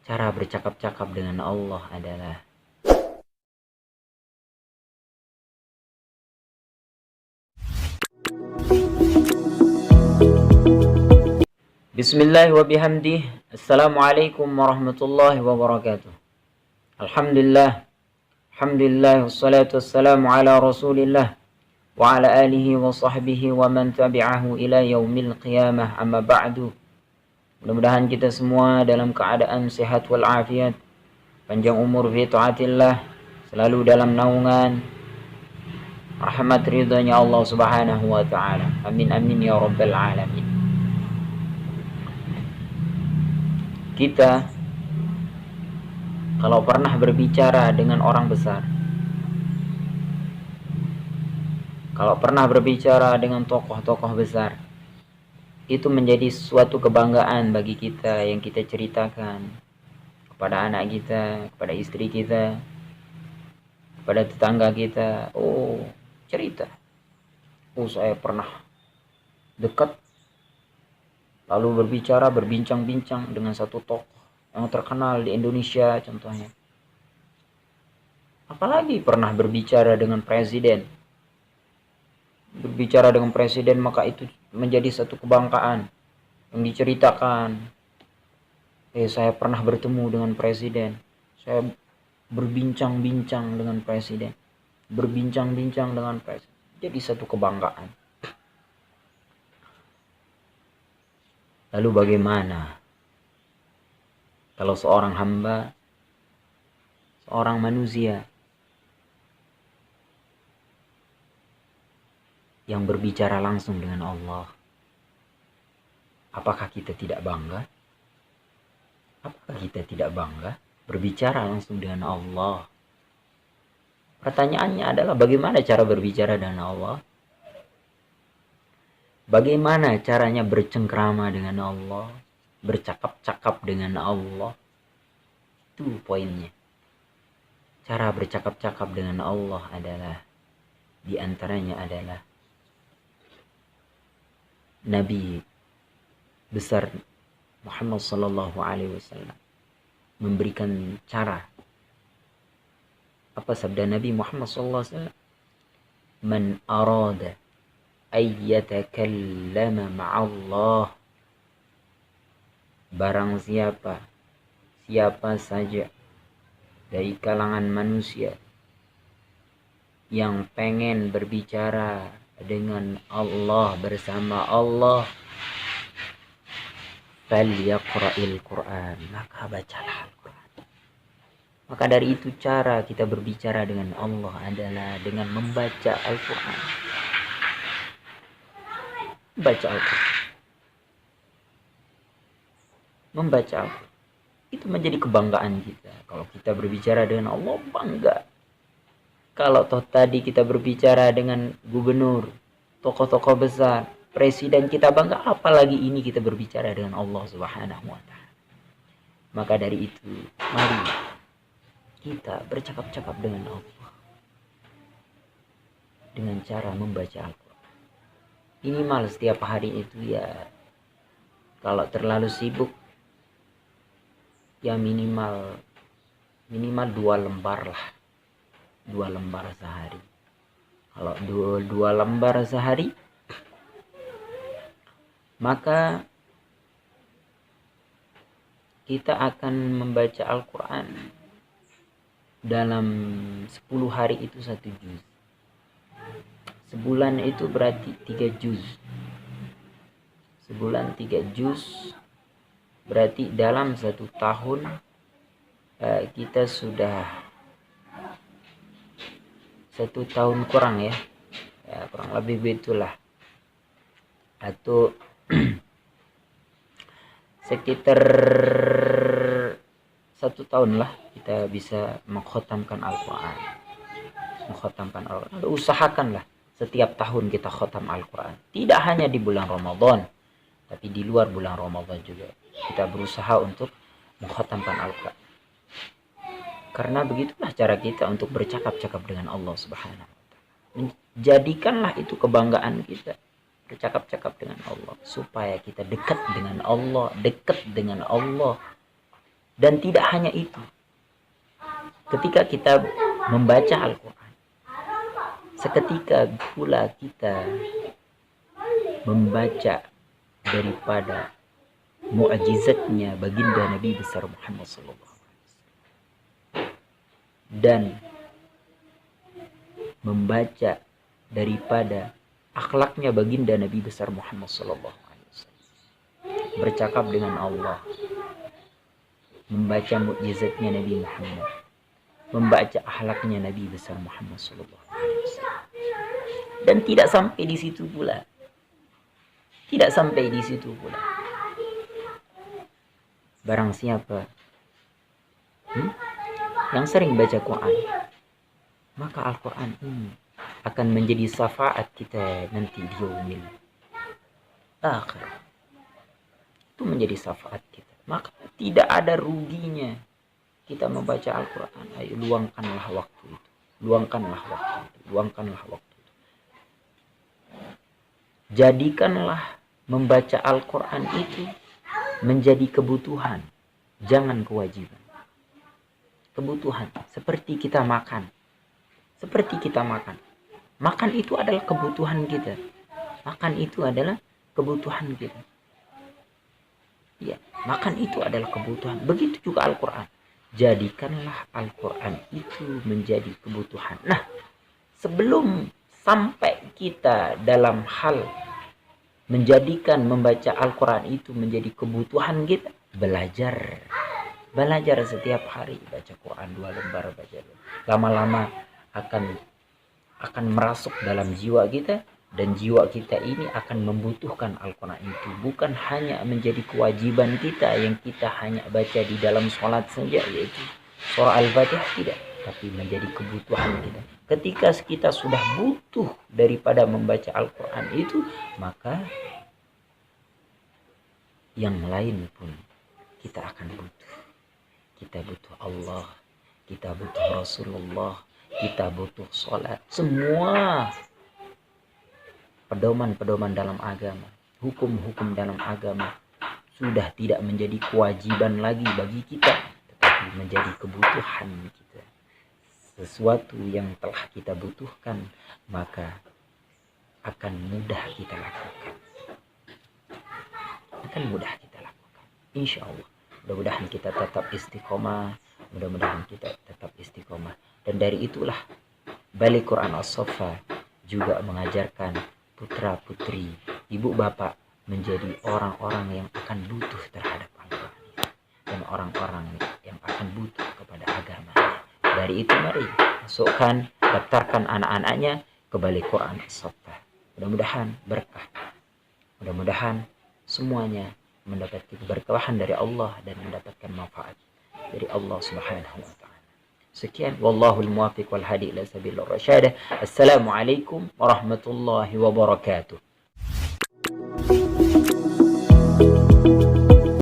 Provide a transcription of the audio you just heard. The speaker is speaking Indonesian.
Cara bercakap-cakap dengan Allah adalah Bismillah wa bihamdih. Assalamualaikum warahmatullahi wabarakatuh. Alhamdulillah. Alhamdulillah wassalatu wassalamu ala Rasulillah wa ala alihi wa sahbihi wa man tabi'ahu ila yaumil qiyamah. Amma ba'du. Mudah-mudahan kita semua dalam keadaan sehat wal afiat, panjang umur fi taatillah, selalu dalam naungan rahmat ridhanya Allah Subhanahu wa taala. Amin amin ya rabbal alamin. Kita kalau pernah berbicara dengan orang besar, kalau pernah berbicara dengan tokoh-tokoh besar, itu menjadi suatu kebanggaan bagi kita yang kita ceritakan kepada anak kita, kepada istri kita, kepada tetangga kita. Oh, cerita. Oh, saya pernah dekat lalu berbincang-bincang dengan satu tokoh yang terkenal di Indonesia contohnya. Apalagi pernah berbicara dengan presiden. Berbicara dengan presiden, maka itu menjadi satu kebanggaan yang diceritakan. Saya pernah bertemu dengan presiden. Saya berbincang-bincang dengan presiden. Berbincang-bincang dengan presiden. Jadi satu kebanggaan. Lalu bagaimana kalau seorang hamba, seorang manusia yang berbicara langsung dengan Allah? Apakah kita tidak bangga? Apakah kita tidak bangga berbicara langsung dengan Allah? Pertanyaannya adalah bagaimana cara berbicara dengan Allah? Bagaimana caranya bercengkrama dengan Allah? Bercakap-cakap dengan Allah? Itu poinnya. Cara bercakap-cakap dengan Allah adalah, di antaranya adalah Nabi besar Muhammad sallallahu alaihi wasallam memberikan cara. Apa sabda Nabi Muhammad sallallahu alaihi wasallam? Man arada ayyatakallama ma'allah, barang siapa saja dari kalangan manusia yang pengen berbicara dengan Allah, bersama Allah, falyaqra'il Qur'an, maka bacalah Al-Quran. Maka dari itu cara kita berbicara dengan Allah adalah dengan membaca Al-Quran. Baca Al-Quran. Membaca Al-Quran. Itu menjadi kebanggaan kita. Kalau kita berbicara dengan Allah, bangga. Kalau toh tadi kita berbicara dengan gubernur, tokoh-tokoh besar, presiden, kita bangga, apalagi ini kita berbicara dengan Allah Subhanahu wa taala. Maka dari itu, mari kita bercakap-cakap dengan Allah dengan cara membaca Al-Quran. Minimal setiap hari itu ya, kalau terlalu sibuk ya minimal 2 lembar lah. 2 lembar sehari. Kalau 2 lembar sehari, maka kita akan membaca Al-Quran dalam 10 hari itu 1 juz. Sebulan itu berarti 3 juz. Sebulan 3 juz, berarti dalam 1 tahun kita sudah 1 tahun kurang ya, kurang lebih begitulah, atau sekitar 1 tahun lah kita bisa mengkhatamkan Al-Quran. Usahakanlah setiap tahun kita khatam Al-Quran. Tidak hanya di bulan Ramadan, tapi di luar bulan Ramadan juga kita berusaha untuk mengkhatamkan Al-Quran. Karena begitulah cara kita untuk bercakap-cakap dengan Allah Subhanahu wa taala. Jadikanlah itu kebanggaan kita, bercakap-cakap dengan Allah, supaya kita dekat dengan Allah, Dan tidak hanya itu, ketika kita membaca Al-Quran, seketika pula kita membaca daripada mu'jizatnya baginda Nabi besar Muhammad SAW, dan membaca daripada akhlaknya baginda Nabi besar Muhammad SAW, bercakap dengan Allah, membaca mukjizatnya Nabi Muhammad, membaca akhlaknya Nabi besar Muhammad SAW. Dan tidak sampai di situ pula. Tidak sampai di situ pula. Barang siapa yang sering baca Quran, maka Al-Quran ini akan menjadi syafaat kita nanti di yaumil akhir. Itu menjadi syafaat kita. Maka tidak ada ruginya kita membaca Al-Quran. Ayo luangkanlah waktu itu. Luangkanlah waktu itu. Luangkanlah waktu itu. Jadikanlah membaca Al-Quran itu menjadi kebutuhan, jangan kewajiban. Kebutuhan, seperti kita makan. Seperti kita makan. Makan itu adalah kebutuhan kita. Makan itu adalah kebutuhan kita. Ya, makan itu adalah kebutuhan. Begitu juga Al-Quran. Jadikanlah Al-Quran itu menjadi kebutuhan. Nah, sebelum sampai kita dalam hal menjadikan membaca Al-Quran itu menjadi kebutuhan kita, belajar. Belajar setiap hari, baca Quran 2 lembar, baca. Lama-lama akan merasuk dalam jiwa kita, dan jiwa kita ini akan membutuhkan Al-Quran itu. Bukan hanya menjadi kewajiban kita yang kita hanya baca di dalam sholat saja, yaitu surah Al-Fatihah, tidak. Tapi menjadi kebutuhan kita. Ketika kita sudah butuh daripada membaca Al-Quran itu, maka yang lain pun kita akan butuh. Kita butuh Allah, kita butuh Rasulullah, kita butuh sholat. Semua pedoman-pedoman dalam agama, hukum-hukum dalam agama sudah tidak menjadi kewajiban lagi bagi kita, tetapi menjadi kebutuhan kita. Sesuatu yang telah kita butuhkan, maka akan mudah kita lakukan. Akan mudah kita lakukan. Insya Allah. Mudah-mudahan kita tetap istiqomah. Mudah-mudahan kita tetap istiqomah. Dan dari itulah Balai Quran As-Saffah juga mengajarkan putra-putri, ibu bapak menjadi orang-orang yang akan butuh terhadap Al-Quran dan orang-orang yang akan butuh kepada agamanya. Dari itu mari masukkan, daftarkan anak-anaknya ke Balai Quran As-Saffah. Mudah-mudahan berkah. Mudah-mudahan semuanya mendapatkan keberkahan dari Allah dan mendapatkan manfaat dari Allah Subhanahu wa taala. Sekian, wallahul muwaffiq wal hadi ila sabilir rasyad. Assalamualaikum warahmatullahi wabarakatuh.